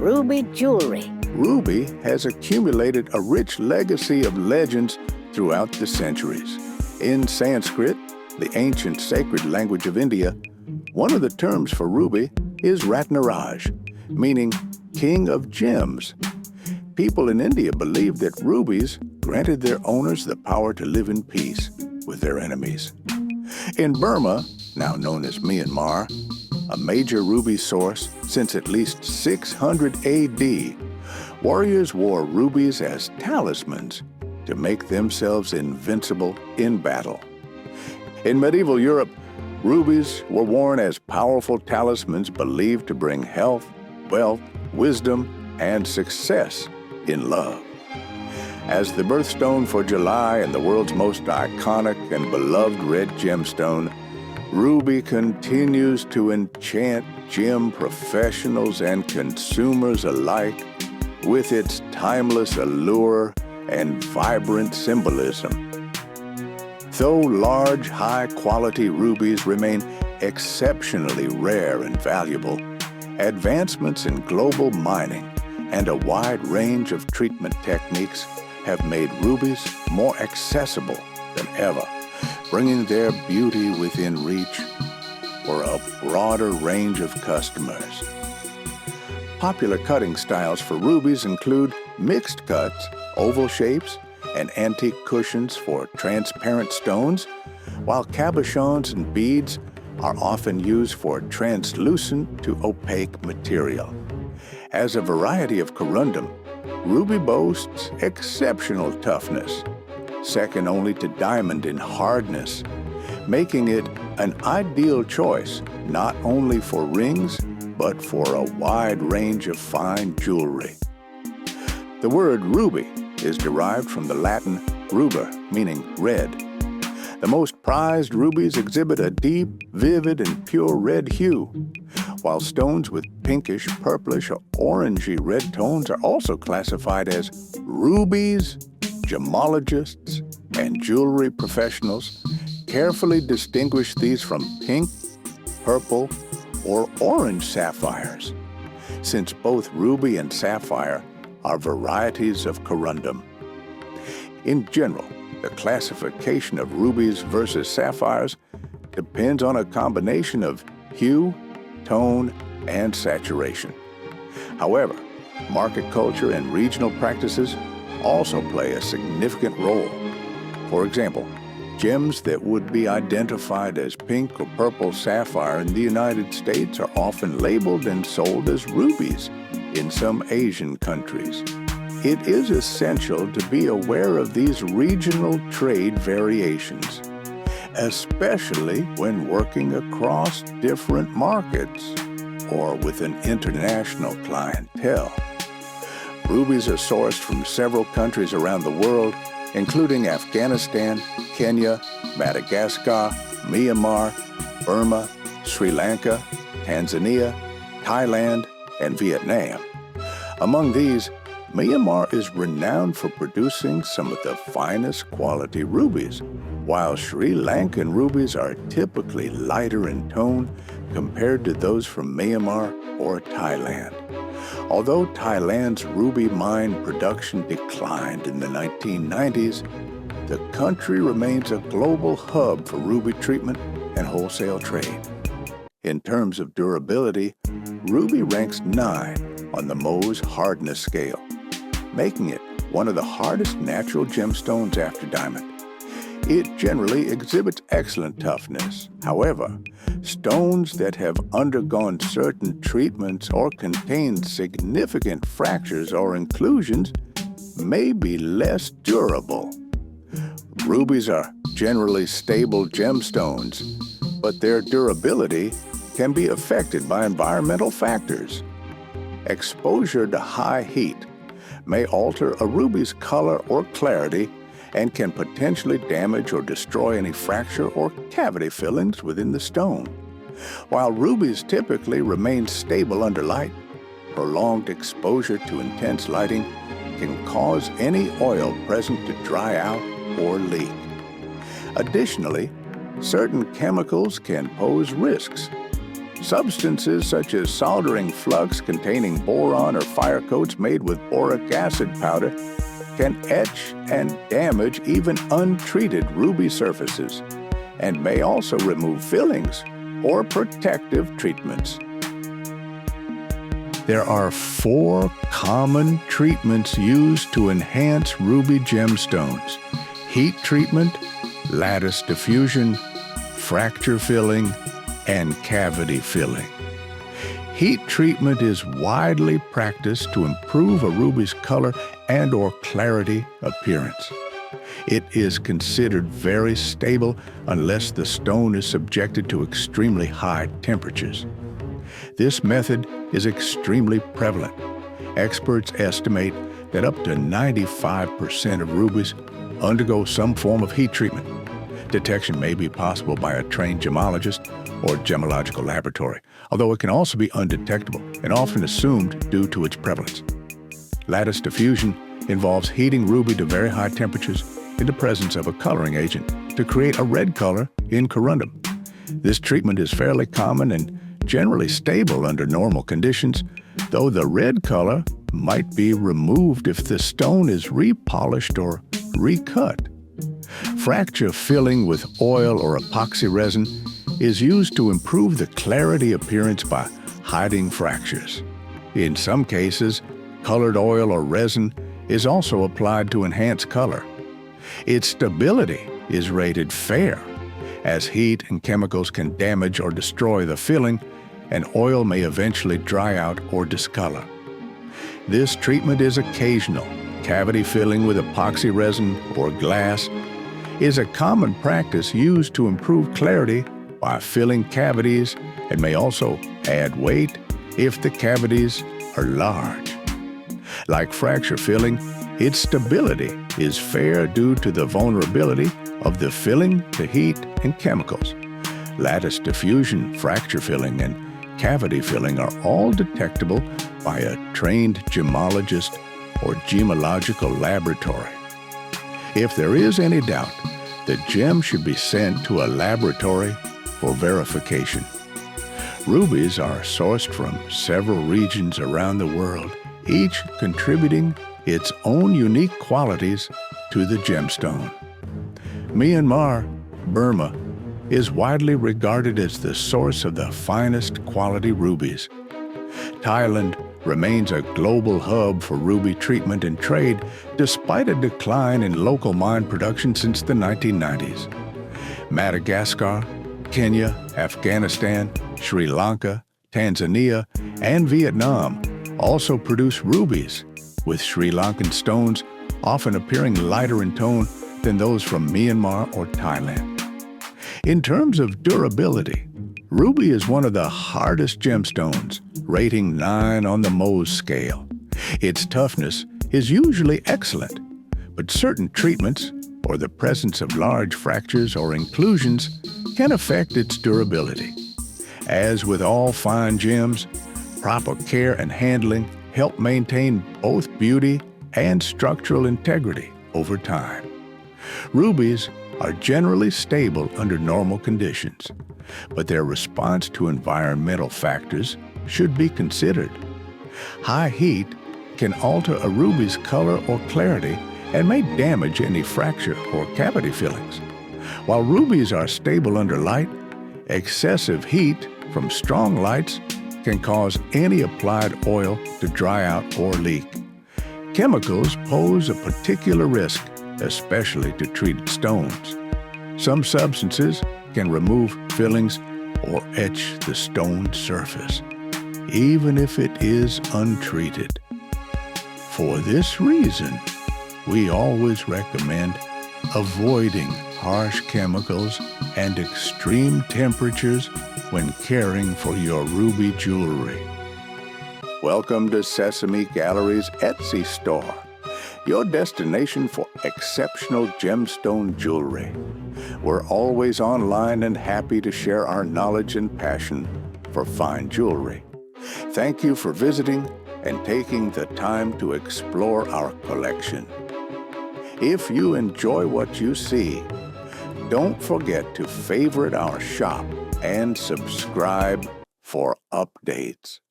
ruby jewelry. Ruby has accumulated a rich legacy of legends throughout the centuries. In Sanskrit, the ancient sacred language of India, one of the terms for ruby is Ratnaraj, meaning king of gems. People in India believed that rubies granted their owners the power to live in peace with their enemies. In Burma, now known as Myanmar, a major ruby source since at least 600 AD, warriors wore rubies as talismans to make themselves invincible in battle. In medieval Europe, rubies were worn as powerful talismans believed to bring health, wealth, wisdom, and success in love. As the birthstone for July and the world's most iconic and beloved red gemstone, ruby continues to enchant gem professionals and consumers alike with its timeless allure and vibrant symbolism. Though large, high-quality rubies remain exceptionally rare and valuable, advancements in global mining and a wide range of treatment techniques have made rubies more accessible than ever, bringing their beauty within reach for a broader range of customers. Popular cutting styles for rubies include mixed cuts, oval shapes, and antique cushions for transparent stones, while cabochons and beads are often used for translucent to opaque material. As a variety of corundum, ruby boasts exceptional toughness, second only to diamond in hardness, making it an ideal choice not only for rings, but for a wide range of fine jewelry. The word ruby is derived from the Latin ruber, meaning red. The most prized rubies exhibit a deep, vivid, and pure red hue, while stones with pinkish, purplish, or orangey red tones are also classified as rubies. Gemologists and jewelry professionals carefully distinguish these from pink, purple, or orange sapphires, since both ruby and sapphire are varieties of corundum. In general, the classification of rubies versus sapphires depends on a combination of hue, tone, and saturation. However, market culture and regional practices also play a significant role. For example, gems that would be identified as pink or purple sapphire in the United States are often labeled and sold as rubies in some Asian countries. It is essential to be aware of these regional trade variations, especially when working across different markets or with an international clientele. Rubies are sourced from several countries around the world, including Afghanistan, Kenya, Madagascar, Myanmar, Burma, Sri Lanka, Tanzania, Thailand, and Vietnam. Among these, Myanmar is renowned for producing some of the finest quality rubies, while Sri Lankan rubies are typically lighter in tone compared to those from Myanmar or Thailand. Although Thailand's ruby mine production declined in the 1990s, the country remains a global hub for ruby treatment and wholesale trade. In terms of durability, ruby ranks 9 on the Mohs hardness scale, making it one of the hardest natural gemstones after diamond. It generally exhibits excellent toughness. However, stones that have undergone certain treatments or contain significant fractures or inclusions may be less durable. Rubies are generally stable gemstones, but their durability can be affected by environmental factors. Exposure to high heat may alter a ruby's color or clarity and can potentially damage or destroy any fracture or cavity fillings within the stone. While rubies typically remain stable under light, prolonged exposure to intense lighting can cause any oil present to dry out or leak. Additionally, certain chemicals can pose risks. Substances such as soldering flux containing boron or fire coats made with boric acid powder can etch and damage even untreated ruby surfaces and may also remove fillings or protective treatments. There are 4 common treatments used to enhance ruby gemstones: heat treatment, lattice diffusion, fracture filling, and cavity filling. Heat treatment is widely practiced to improve a ruby's color and/or clarity appearance. It is considered very stable unless the stone is subjected to extremely high temperatures. This method is extremely prevalent. Experts estimate that up to 95% of rubies undergo some form of heat treatment. Detection may be possible by a trained gemologist or gemological laboratory, although it can also be undetectable and often assumed due to its prevalence. Lattice diffusion involves heating ruby to very high temperatures in the presence of a coloring agent to create a red color in corundum. This treatment is fairly common and generally stable under normal conditions, though the red color might be removed if the stone is repolished or recut. Fracture filling with oil or epoxy resin is used to improve the clarity appearance by hiding fractures. In some cases, colored oil or resin is also applied to enhance color. Its stability is rated fair, as heat and chemicals can damage or destroy the filling, and oil may eventually dry out or discolor. This treatment is occasional. Cavity filling with epoxy resin or glass is a common practice used to improve clarity by filling cavities and may also add weight if the cavities are large. Like fracture filling, its stability is fair due to the vulnerability of the filling to heat and chemicals. Lattice diffusion, fracture filling, and cavity filling are all detectable by a trained gemologist or gemological laboratory. If there is any doubt, the gem should be sent to a laboratory for verification. Rubies are sourced from several regions around the world, each contributing its own unique qualities to the gemstone. Myanmar, Burma, is widely regarded as the source of the finest quality rubies. Thailand remains a global hub for ruby treatment and trade despite a decline in local mine production since the 1990s. Madagascar, Kenya, Afghanistan, Sri Lanka, Tanzania, and Vietnam also produce rubies, with Sri Lankan stones often appearing lighter in tone than those from Myanmar or Thailand. In terms of durability, ruby is one of the hardest gemstones, rating 9 on the Mohs scale. Its toughness is usually excellent, but certain treatments or the presence of large fractures or inclusions can affect its durability. As with all fine gems, proper care and handling help maintain both beauty and structural integrity over time. Rubies are generally stable under normal conditions, but their response to environmental factors should be considered. High heat can alter a ruby's color or clarity and may damage any fracture or cavity fillings. While rubies are stable under light, excessive heat from strong lights can cause any applied oil to dry out or leak. Chemicals pose a particular risk, especially to treated stones. Some substances can remove fillings or etch the stone surface, even if it is untreated. For this reason, we always recommend avoiding harsh chemicals and extreme temperatures when caring for your ruby jewelry. Welcome to Sesame Gallery's Etsy store, your destination for exceptional gemstone jewelry. We're always online and happy to share our knowledge and passion for fine jewelry. Thank you for visiting and taking the time to explore our collection. If you enjoy what you see, don't forget to favorite our shop and subscribe for updates.